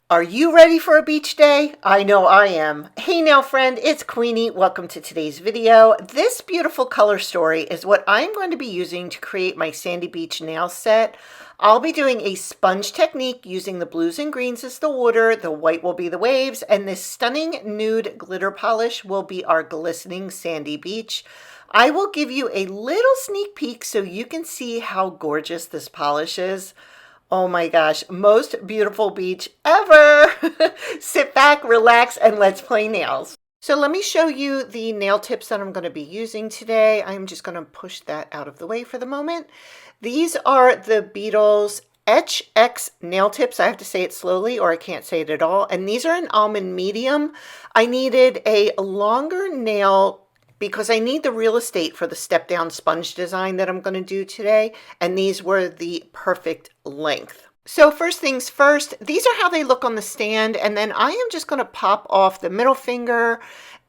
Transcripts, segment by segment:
Are you ready for a beach day? I know I am. Hey nail friend, it's Queenie. Welcome to today's video. This beautiful color story is what I'm going to be using to create my sandy beach nail set. I'll be doing a sponge technique using the blues and greens as the water, the white will be the waves, and this stunning nude glitter polish will be our glistening sandy beach. I will give you a little sneak peek so you can see how gorgeous this polish is. Oh my gosh, most beautiful beach ever. Sit back, relax, and let's play nails. So let me show you the nail tips that I'm going to be using today. I'm just going to push that out of the way for the moment. These are the Beetles Etch-X nail tips. I have to say it slowly or I can't say it at all. And these are an almond medium. I needed a longer nail because I need the real estate for the step down sponge design that I'm going to do today, and these were the perfect length. So first things first, these are how they look on the stand, and then I am just going to pop off the middle finger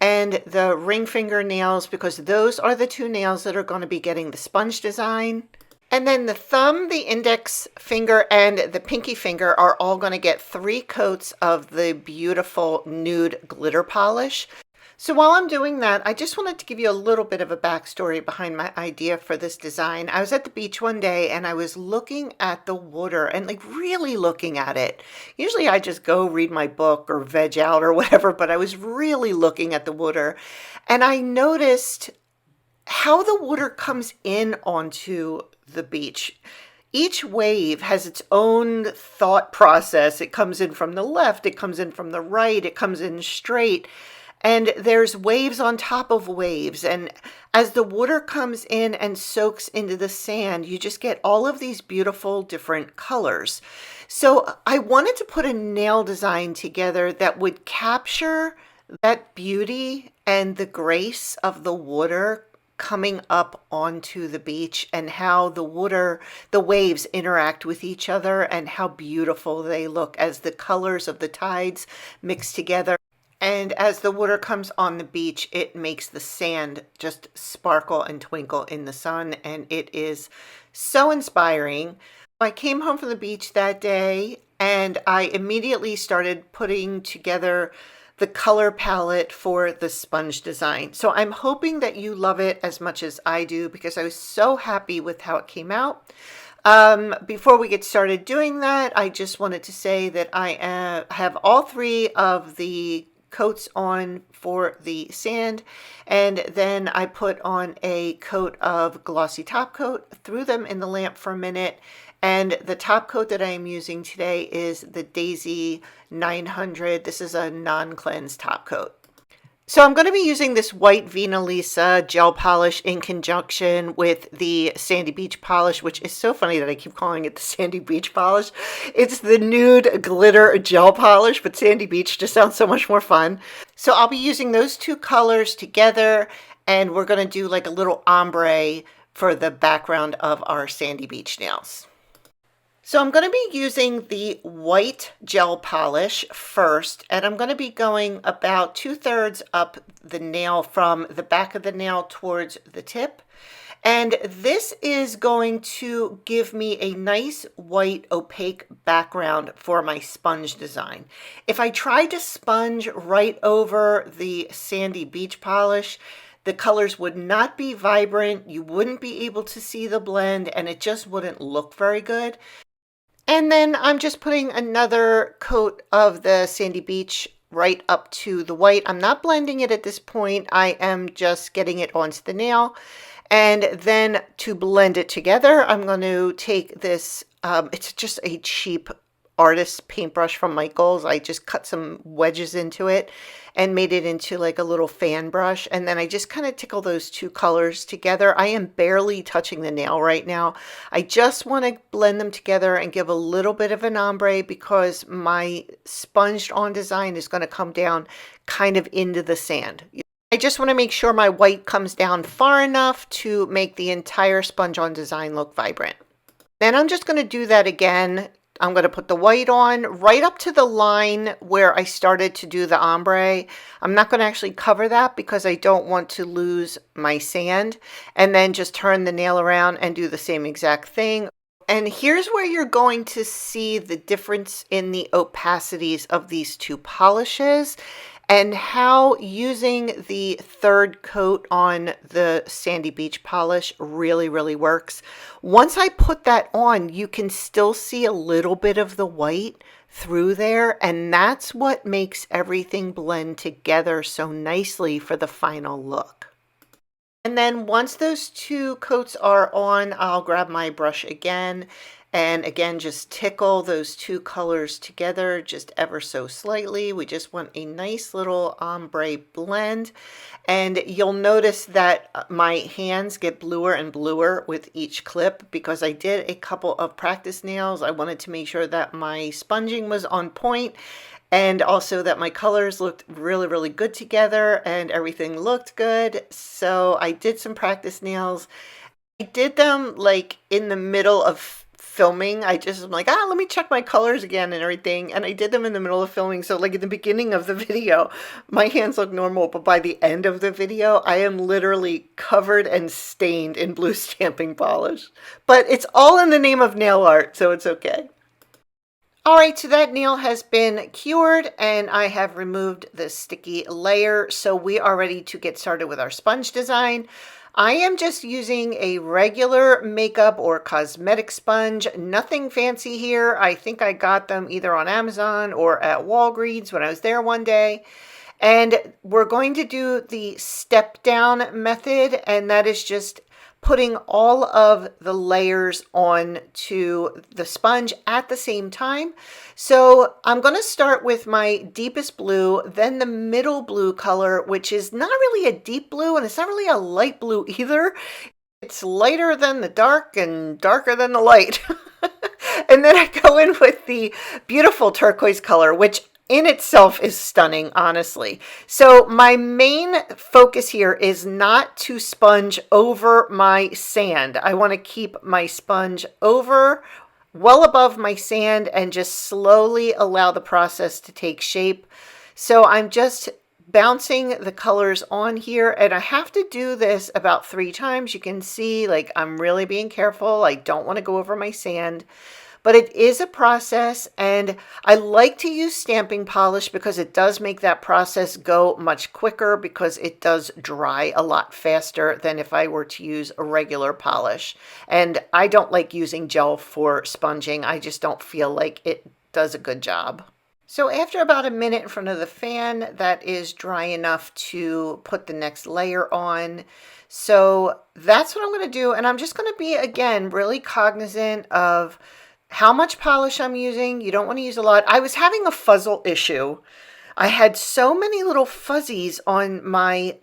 and the ring finger nails because those are the two nails that are going to be getting the sponge design. And then the thumb, the index finger, and the pinky finger are all going to get 3 coats of the beautiful nude glitter polish. So while I'm doing that, I just wanted to give you a little bit of a backstory behind my idea for this design. I was at the beach one day and I was looking at the water and like really looking at it. Usually I just go read my book or veg out or whatever, but I was really looking at the water and I noticed how the water comes in onto the beach. Each wave has its own thought process. It comes in from the left, it comes in from the right, it comes in straight. And there's waves on top of waves. And as the water comes in and soaks into the sand, you just get all of these beautiful different colors. So I wanted to put a nail design together that would capture that beauty and the grace of the water coming up onto the beach and how the water, the waves interact with each other and how beautiful they look as the colors of the tides mix together. And as the water comes on the beach, it makes the sand just sparkle and twinkle in the sun, and it is so inspiring. I came home from the beach that day, and I immediately started putting together the color palette for the sponge design. So I'm hoping that you love it as much as I do because I was so happy with how it came out. Before we get started doing that, I just wanted to say that I have all 3 of the coats on for the sand, and then I put on a coat of glossy top coat, threw them in the lamp for a minute, and the top coat that I am using today is the Daisy 900. This is a non-cleanse top coat. So I'm going to be using this white Venalisa gel polish in conjunction with the Sandy Beach polish, which is so funny that I keep calling it the Sandy Beach polish. It's the nude glitter gel polish, but Sandy Beach just sounds so much more fun. So I'll be using those 2 colors together, and we're going to do like a little ombre for the background of our Sandy Beach nails. So I'm going to be using the white gel polish first, and I'm going to be going about 2/3 up the nail from the back of the nail towards the tip. And this is going to give me a nice white opaque background for my sponge design. If I tried to sponge right over the Sandy Beach polish, the colors would not be vibrant, you wouldn't be able to see the blend, and it just wouldn't look very good. And then I'm just putting another coat of the Sandy Beach right up to the white. I'm not blending it at this point. I am just getting it onto the nail. And then to blend it together, I'm going to take this, it's just a cheap artist paintbrush from Michaels. I just cut some wedges into it and made it into like a little fan brush. And then I just kind of tickle those 2 colors together. I am barely touching the nail right now. I just want to blend them together and give a little bit of an ombre because my sponged on design is going to come down kind of into the sand. I just want to make sure my white comes down far enough to make the entire sponge on design look vibrant. Then I'm just going to do that again. I'm going to put the white on right up to the line where I started to do the ombre. I'm not going to actually cover that because I don't want to lose my sand, and then just turn the nail around and do the same exact thing. And here's where you're going to see the difference in the opacities of these two polishes and how using the third coat on the Sandy Beach polish really, really works. Once I put that on, you can still see a little bit of the white through there, and that's what makes everything blend together so nicely for the final look. And then once those two coats are on, I'll grab my brush again and again just tickle those two colors together just ever so slightly. We just want a nice little ombre blend. And you'll notice that my hands get bluer and bluer with each clip because I did a couple of practice nails. I wanted to make sure that my sponging was on point and also that my colors looked really, really good together and everything looked good. So I did some practice nails. I did them like in the middle of filming. I just am like, let me check my colors again and everything. And I did them in the middle of filming. So like at the beginning of the video, my hands look normal. But by the end of the video, I am literally covered and stained in blue stamping polish. But it's all in the name of nail art, so it's okay. All right, so that nail has been cured and I have removed the sticky layer. So we are ready to get started with our sponge design. I am just using a regular makeup or cosmetic sponge, nothing fancy here. I think I got them either on Amazon or at Walgreens when I was there one day. And we're going to do the step down method, and that is just putting all of the layers on to the sponge at the same time. So I'm going to start with my deepest blue, then the middle blue color, which is not really a deep blue and it's not really a light blue either. It's lighter than the dark and darker than the light. And then I go in with the beautiful turquoise color, which in itself is stunning, honestly. So my main focus here is not to sponge over my sand. I want to keep my sponge over, well above my sand, and just slowly allow the process to take shape. So I'm just bouncing the colors on here, and I have to do this about 3 times. You can see like I'm really being careful. I don't want to go over my sand. But it is a process, and I like to use stamping polish because it does make that process go much quicker because it does dry a lot faster than if I were to use a regular polish. And I don't like using gel for sponging. I just don't feel like it does a good job. So after about a minute in front of the fan, that is dry enough to put the next layer on. So that's what I'm going to do, and I'm just going to be, again, really cognizant of how much polish I'm using. You don't want to use a lot. I was having a fuzzle issue. I had so many little fuzzies on my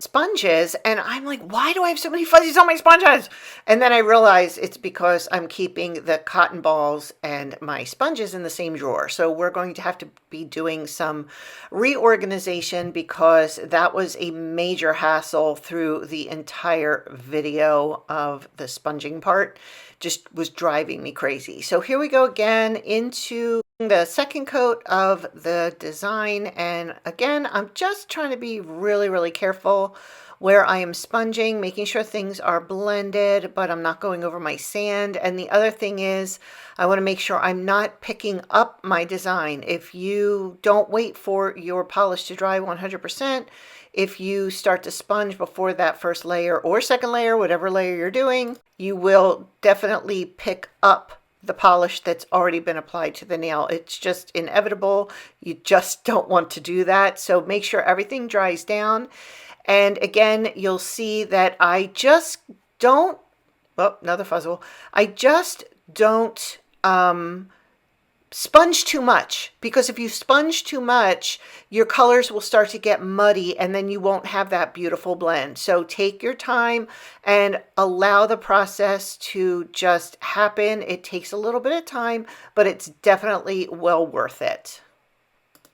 sponges, and I'm like, why do I have so many fuzzies on my sponges? And then I realized it's because I'm keeping the cotton balls and my sponges in the same drawer. So we're going to have to be doing some reorganization because that was a major hassle through the entire video of the sponging part. Just was driving me crazy. So here we go again into the second coat of the design. And again, I'm just trying to be really, really careful where I am sponging, making sure things are blended, but I'm not going over my sand. And the other thing is, I want to make sure I'm not picking up my design. If you don't wait for your polish to dry 100%, if you start to sponge before that first layer or second layer, whatever layer you're doing, you will definitely pick up the polish that's already been applied to the nail. It's just inevitable. You just don't want to do that. So make sure everything dries down. And again, you'll see that I just don't, oh, another fuzzle. I just don't sponge too much, because if you sponge too much, your colors will start to get muddy and then you won't have that beautiful blend. So take your time and allow the process to just happen. It takes a little bit of time, but it's definitely well worth it.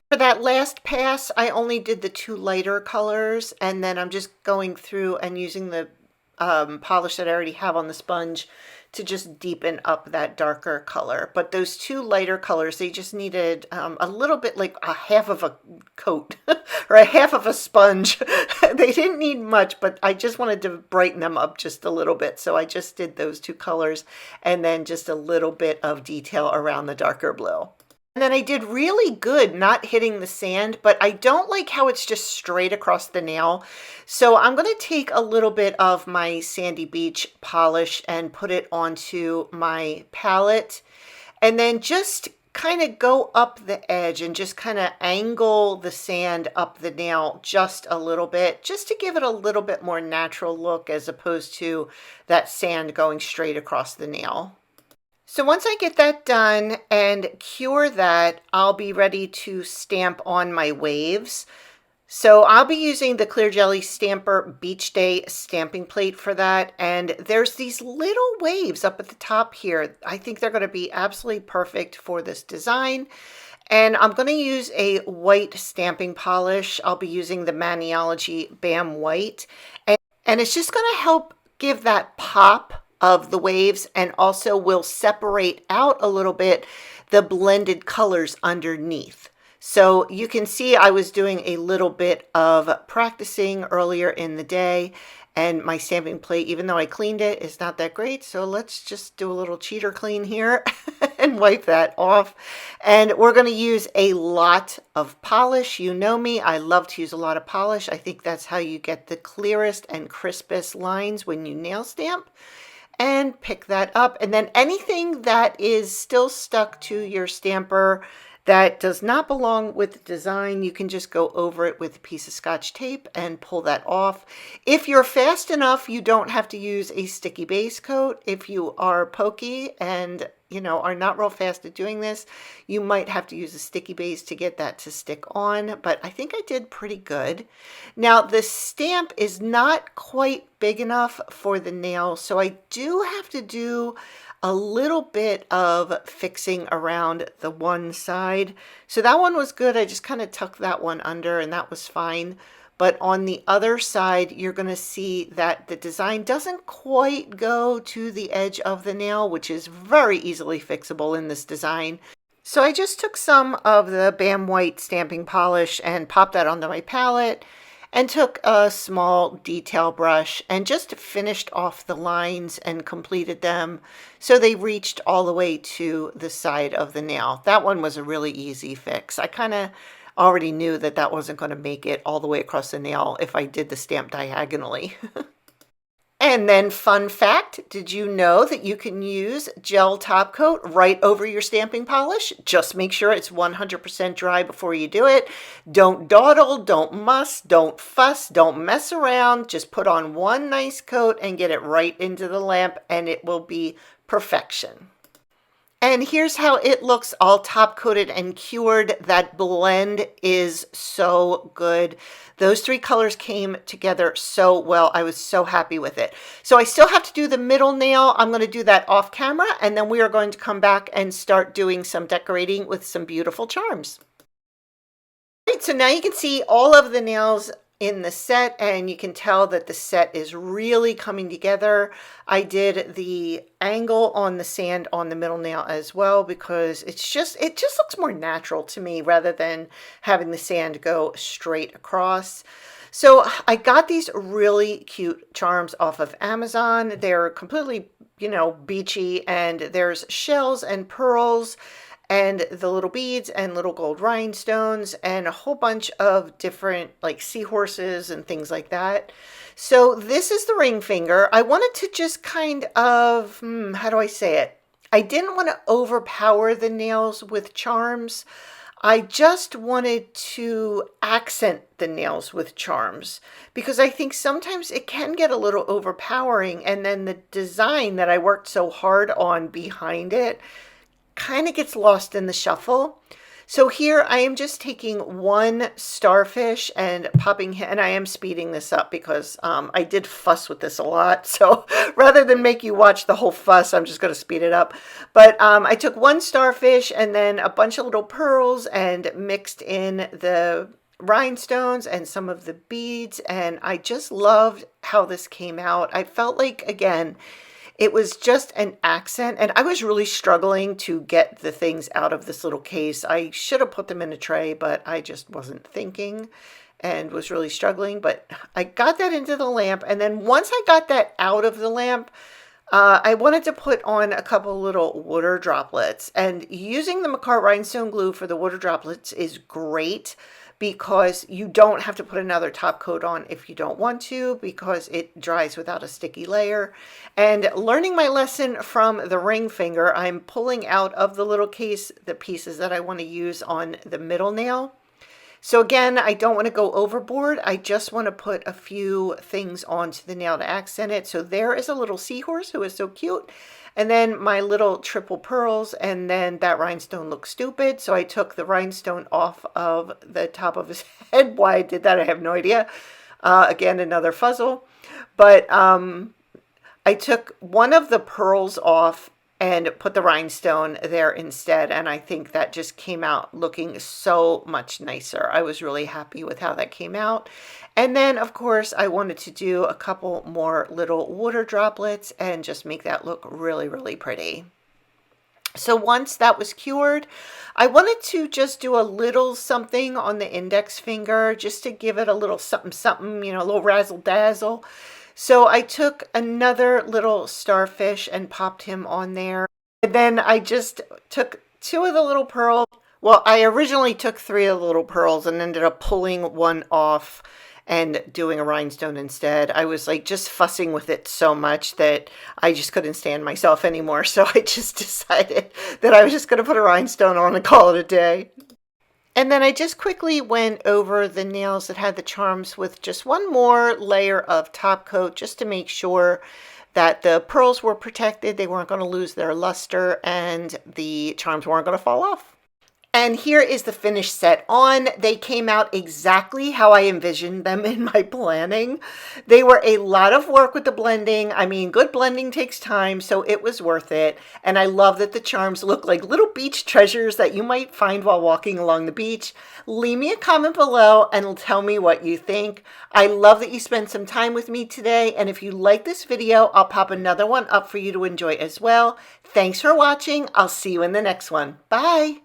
For that last pass, I only did the 2 lighter colors, and then I'm just going through and using the polish that I already have on the sponge to just deepen up that darker color. But those two lighter colors, they just needed a little bit, like a half of a coat or a half of a sponge. They didn't need much, but I just wanted to brighten them up just a little bit. So I just did those two colors and then just a little bit of detail around the darker blue. And then I did really good not hitting the sand, but I don't like how it's just straight across the nail. So I'm going to take a little bit of my Sandy Beach polish and put it onto my palette, and then just kind of go up the edge and just kind of angle the sand up the nail just a little bit, just to give it a little bit more natural look as opposed to that sand going straight across the nail. So once I get that done and cure that, I'll be ready to stamp on my waves. So I'll be using the Clear Jelly Stamper Beach Day stamping plate for that. And there's these little waves up at the top here. I think they're going to be absolutely perfect for this design. And I'm going to use a white stamping polish. I'll be using the Maniology Bam White. And it's just going to help give that pop of the waves, and also will separate out a little bit the blended colors underneath. So you can see I was doing a little bit of practicing earlier in the day, and my stamping plate, even though I cleaned it, is not that great. So let's just do a little cheater clean here and wipe that off. And we're going to use a lot of polish. You know me, I love to use a lot of polish. I think that's how you get the clearest and crispest lines when you nail stamp. And pick that up. And then anything that is still stuck to your stamper that does not belong with the design, you can just go over it with a piece of Scotch tape and pull that off. If you're fast enough, you don't have to use a sticky base coat. If you are pokey and are not real fast at doing this, you might have to use a sticky base to get that to stick on, but I think I did pretty good. Now the stamp is not quite big enough for the nail, so I do have to do a little bit of fixing around the one side. So that one was good. I just kind of tucked that one under and that was fine. But on the other side, you're going to see that the design doesn't quite go to the edge of the nail, which is very easily fixable in this design. So I just took some of the Bam White stamping polish and popped that onto my palette, and took a small detail brush and just finished off the lines and completed them so they reached all the way to the side of the nail. That one was a really easy fix. I kind of already knew that that wasn't going to make it all the way across the nail if I did the stamp diagonally. And then fun fact, did you know that you can use gel top coat right over your stamping polish? Just make sure it's 100% dry before you do it. Don't dawdle, don't muss, don't fuss, don't mess around. Just put on one nice coat and get it right into the lamp and it will be perfection. And here's how it looks all top coated and cured. That blend is so good. Those three colors came together so well. I was so happy with it. So I still have to do the middle nail. I'm going to do that off camera, and then we are going to come back and start doing some decorating with some beautiful charms. All right, so now you can see all of the nails in the set, and you can tell that the set is really coming together. I did the angle on the sand on the middle nail as well because it just looks more natural to me rather than having the sand go straight across. So I got these really cute charms off of Amazon. They're completely, beachy, and there's shells and pearls and the little beads and little gold rhinestones and a whole bunch of different like seahorses and things like that. So this is the ring finger. I wanted to just kind of, how do I say it? I didn't want to overpower the nails with charms. I just wanted to accent the nails with charms because I think sometimes it can get a little overpowering, and then the design that I worked so hard on behind it kind of gets lost in the shuffle. So here I am just taking one starfish and popping, and I am speeding this up because I did fuss with this a lot. So rather than make you watch the whole fuss, I'm just going to speed it up. But I took one starfish and then a bunch of little pearls and mixed in the rhinestones and some of the beads. And I just loved how this came out. I felt like, again, It was just an accent, and I was really struggling to get the things out of this little case. I should have put them in a tray, but I just wasn't thinking and was really struggling. But I got that into the lamp, and then once I got that out of the lamp, I wanted to put on a couple little water droplets, and using the Makartt rhinestone glue for the water droplets is great because you don't have to put another top coat on if you don't want to, because it dries without a sticky layer. And learning my lesson from the ring finger, I'm pulling out of the little case the pieces that I want to use on the middle nail. So again, I don't want to go overboard. I just want to put a few things onto the nail to accent it. So there is a little seahorse who is so cute. And then my little triple pearls, and then that rhinestone looks stupid. So I took the rhinestone off of the top of his head. Why I did that, I have no idea. Again, another fuzzle. But I took one of the pearls off and put the rhinestone there instead, and I think that just came out looking so much nicer. I was really happy with how that came out. And then of course I wanted to do a couple more little water droplets and just make that look really, really pretty. So once that was cured, I wanted to just do a little something on the index finger just to give it a little something something, you know, a little razzle dazzle. So I took another little starfish and popped him on there. And then I just took two of the little pearls. Well, I originally took three of the little pearls and ended up pulling one off and doing a rhinestone instead. I was like just fussing with it so much that I just couldn't stand myself anymore. So I just decided that I was just going to put a rhinestone on and call it a day. And then I just quickly went over the nails that had the charms with just one more layer of top coat just to make sure that the pearls were protected, they weren't going to lose their luster, and the charms weren't going to fall off. And here is the finished set on. They came out exactly how I envisioned them in my planning. They were a lot of work with the blending. I mean, good blending takes time, so it was worth it. And I love that the charms look like little beach treasures that you might find while walking along the beach. Leave me a comment below and tell me what you think. I love that you spent some time with me today. And if you like this video, I'll pop another one up for you to enjoy as well. Thanks for watching. I'll see you in the next one. Bye.